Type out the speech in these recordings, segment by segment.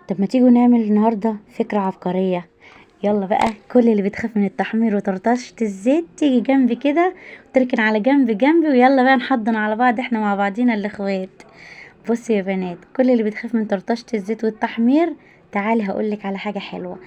طب ما تيجوا نعمل النهاردة فكرة عبقرية. يلا بقى، كل اللي بتخاف من التحمير وطرطشة الزيت تيجي جنبي كده وتركن على جنبي، ويلا بقى نحضن على بعض احنا مع بعضينا الاخوات. بصي يا بنات، كل اللي بتخاف من طرطشة الزيت والتحمير، تعالي هقولك على حاجة حلوة.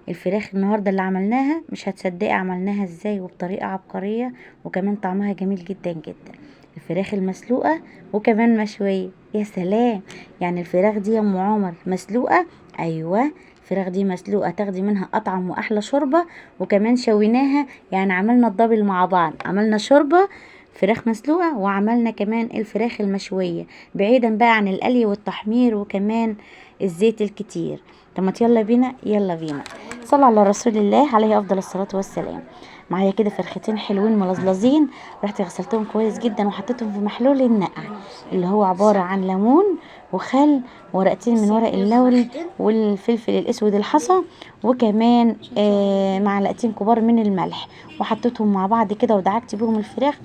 الفراخ النهاردة اللي عملناها مش هتصدقي عملناها ازاي وبطريقة عبقرية، وكمان طعمها جميل جدا جدا. الفراخ المسلوقة وكمان مشوية، يا سلام. يعني الفراخ دي يا ام عمر مسلوقة؟ ايوه، الفراخ دي مسلوقة تاخدي منها اطعم واحلى شوربة، وكمان شويناها. يعني عملنا الدبل مع بعض، عملنا شوربة فراخ مسلوقة وعملنا كمان الفراخ المشوية، بعيدا بقى عن القلي والتحمير وكمان الزيت الكتير. طب ما يلا بينا، يلا بينا. صلى على رسول الله عليه افضل الصلاة والسلام. معايا كده فرختين حلوين ملزلزين، رحت غسلتهم كويس جدا وحطيتهم في محلول النقع، اللي هو عبارة عن ليمون وخل، ورقتين من ورق اللوري والفلفل الاسود الحصى، وكمان معلقتين كبار من الملح، وحطيتهم مع بعض كده ودعكت بيهم الفراخ،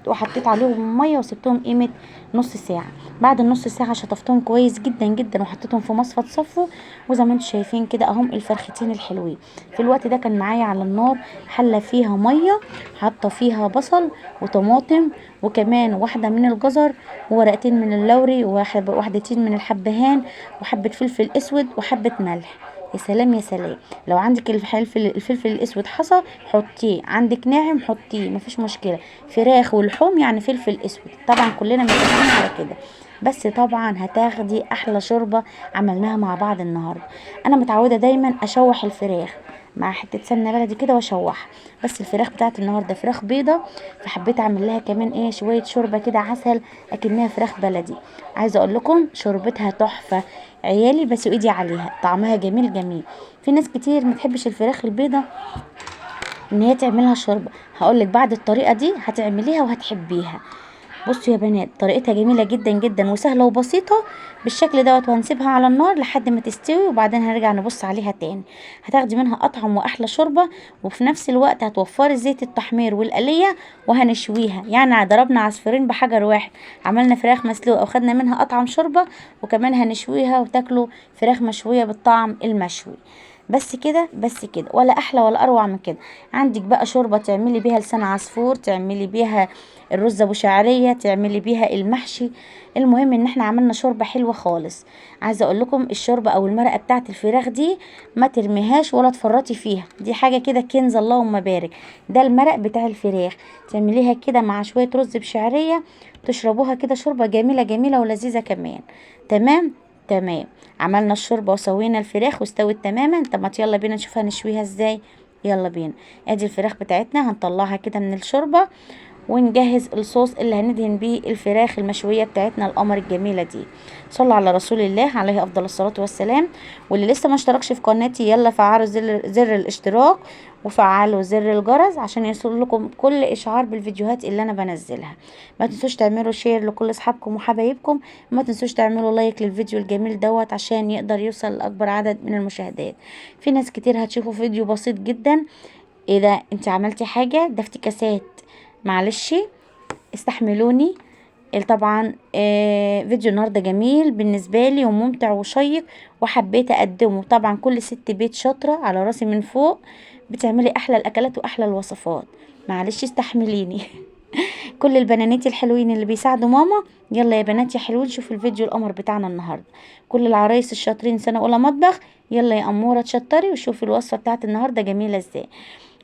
وحطيت عليهم ميه وسبتهم قيمه نص ساعه. بعد النص ساعه شطفتهم كويس جدا جدا وحطيتهم في مصفى تصفوا، وزي ما انتم شايفين كده اهم الفرختين الحلوين. في الوقت ده كان معايا على النار حله فيها ميه، حاطه فيها بصل وطماطم وكمان واحده من الجزر وورقتين من اللوري وواحدتين من الحبهان وحبه فلفل اسود وحبه ملح. يا سلام يا سلام. لو عندك الفلفل الاسود حصى حطيه، عندك ناعم حطيه، مفيش مشكله. فراخ ولحوم يعني فلفل اسود، طبعا كلنا متفقين على كده. بس طبعا هتاخدي احلى شوربه عملناها مع بعض النهارده. انا متعوده دايما اشوح الفراخ مع حته سمنه بلدي كده واشوحها، بس الفراخ بتاعت النهارده فراخ بيضه، فحبيت اعمل لها كمان شويه شوربه كده عسل اكنها فراخ بلدي. عايزه اقول لكم شوربتها تحفه، عيالي بس ايدي عليها، طعمها جميل جميل. في ناس كتير ما تحبش الفراخ البيضه ان هي تعملها شوربه، هقولك بعد الطريقه دي هتعمليها وهتحبيها. بصوا يا بنات، طريقتها جميله جدا جدا وسهله وبسيطه بالشكل دوت، وهنسيبها على النار لحد ما تستوي وبعدين هنرجع نبص عليها تاني. هتاخدي منها اطعم واحلى شوربه، وفي نفس الوقت هتوفري زيت التحمير والقليه، وهنشويها. يعني ضربنا عصفورين بحجر واحد، عملنا فراخ مسلوقه وخدنا منها اطعم شوربه، وكمان هنشويها وتاكلوا فراخ مشويه بالطعم المشوي. بس كده بس كده، ولا احلى ولا اروع من كده. عندك بقى شوربه تعملي بيها لسان عصفور، تعملي بيها الرز ابو شعريه، تعملي بيها المحشي. المهم ان احنا عملنا شوربه حلوه خالص. عايزه اقول لكم الشوربه او المرقه بتاعت الفراخ دي ما ترميهاش ولا تفرطي فيها، دي حاجه كده كنز اللهم بارك. ده المرق بتاع الفراخ، تعمليها كده مع شويه رز بشعريه، تشربوها كده شوربه جميله جميله ولذيذه كمان. تمام تمام. عملنا الشوربه وسوينا الفراخ واستوت تماما. طب ما يلا بينا نشوف هنشويها ازاي. يلا بينا. ادي الفراخ بتاعتنا هنطلعها كده من الشوربه، ونجهز الصوص اللي هندهن بيه الفراخ المشويه بتاعتنا القمر الجميله دي. صلوا على رسول الله عليه افضل الصلاه والسلام. واللي لسه ما اشتركش في قناتي يلا فعلوا زر الاشتراك، وفعلوا زر الجرس عشان يوصل لكم كل اشعار بالفيديوهات اللي انا بنزلها. ما تنسوش تعملوا شير لكل اصحابكم وحبايبكم، ما تنسوش تعملوا لايك للفيديو الجميل دوت عشان يقدر يوصل لاكبر عدد من المشاهدات. في ناس كتير هتشوفوا فيديو بسيط جدا، ايه ده انت عملتي حاجه ده افتكاسات، معلش استحملوني. طبعا فيديو النهارده جميل بالنسبه لي وممتع وشيق، وحبيت اقدمه. طبعا كل ست بيت شاطره على راسي من فوق، بتعملي احلى الاكلات واحلى الوصفات، معلش استحمليني. كل البنانات الحلوين اللي بيساعدوا ماما، يلا يا بنات يا حلوين شوفوا الفيديو القمر بتاعنا النهارده. كل العرايس الشاطرين سنه اولى مطبخ، يلا يا اموره تشطري وشوفي الوصفه بتاعت النهارده جميله ازاي.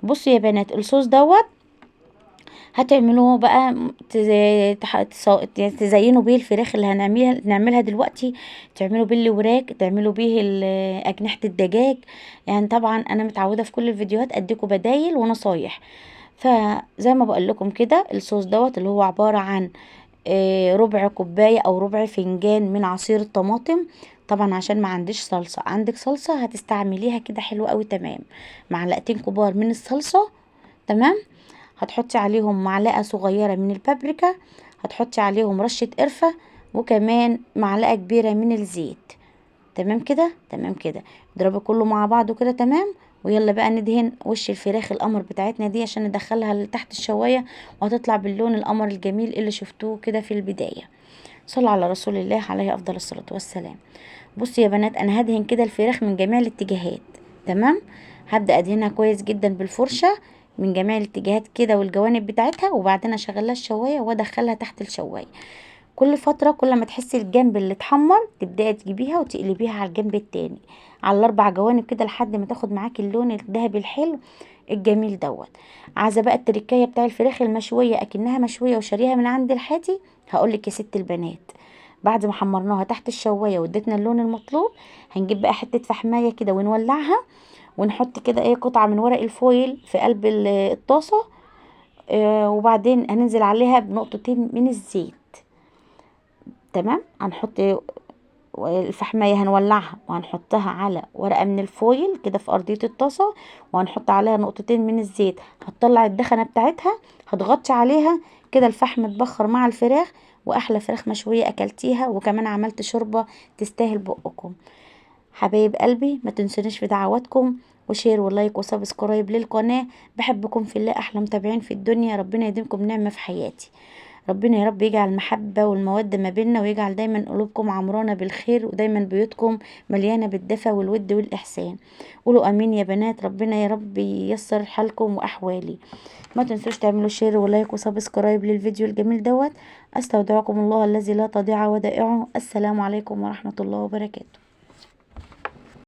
بصوا يا بنات الصوص دوت هتعملوه بقى تزينوا بيه الفراخ اللي نعملها دلوقتي، تعملوا بيه الوراك، تعملوا بيه أجنحة الدجاج. يعني طبعا انا متعودة في كل الفيديوهات اديكم بدايل ونصايح. فزي ما بقول لكم كده الصوص دوت اللي هو عبارة عن ربع كوباية او ربع فنجان من عصير الطماطم. طبعا عشان ما عنديش صلصة، عندك صلصة هتستعمليها كده حلوة قوي تمام. معلقتين كبار من الصلصة. تمام. هتحطي عليهم معلقة صغيرة من البابريكا، هتحطي عليهم رشة قرفة، وكمان معلقة كبيرة من الزيت. تمام كده تمام كده. اضربي كله مع بعضه كده تمام. ويلا بقى ندهن وش الفراخ القمر بتاعتنا دي عشان ندخلها لتحت الشواية، وهتطلع باللون القمر الجميل اللي شفتوه كده في البداية. صلوا على رسول الله عليه افضل الصلاة والسلام. بصوا يا بنات، انا هدهن كده الفراخ من جميع الاتجاهات. تمام. هبدأ ادهنها كويس جدا بالفرشة من جميع الاتجاهات كده والجوانب بتاعتها، وبعدين اشغلها الشواية وادخلها تحت الشواية. كل فترة كل ما تحسي الجنب اللي اتحمر تبدأي تجيبيها وتقلبيها على الجنب التاني، على الاربع جوانب كده لحد ما تاخد معاكي اللون الذهبي الحلو الجميل دوت. عايزه بقى التركايه بتاع الفراخ المشويه اكنها مشويه وشاريها من عند الحاتي. هقولك يا ست البنات، بعد ما حمرناها تحت الشوايه وادتنا اللون المطلوب، هنجيب بقى حته فحمايه كده ونولعها، ونحط كده ايه قطعه من ورق الفويل في قلب الطاسه. وبعدين هننزل عليها بنقطتين من الزيت. تمام. هنحط الفحمية هنولعها وهنحطها على ورقة من الفويل كده في أرضية الطاسة، وهنحط عليها نقطتين من الزيت. هتطلع الدخنة بتاعتها، هتغطي عليها كده الفحم اتبخر مع الفراخ، وأحلى فراخ مشوية أكلتيها، وكمان عملت شوربة تستاهل بقكم. حبايب قلبي، ما تنسونيش في دعواتكم وشير ولايك وسبسكرايب للقناة. بحبكم في الله، أحلى متابعين في الدنيا. ربنا يديمكم نعمة في حياتي. ربنا يا رب يجعل المحبة والمودة ما بيننا، ويجعل دايما قلوبكم عمرانة بالخير، ودايما بيوتكم مليانة بالدفى والود والإحسان. قولوا أمين يا بنات. ربنا يا رب ييسر حالكم وأحوالي. ما تنسوش تعملوا شير ولايك وسبسكرايب للفيديو الجميل دوت. أستودعكم الله الذي لا تضيع ودائعه. السلام عليكم ورحمة الله وبركاته.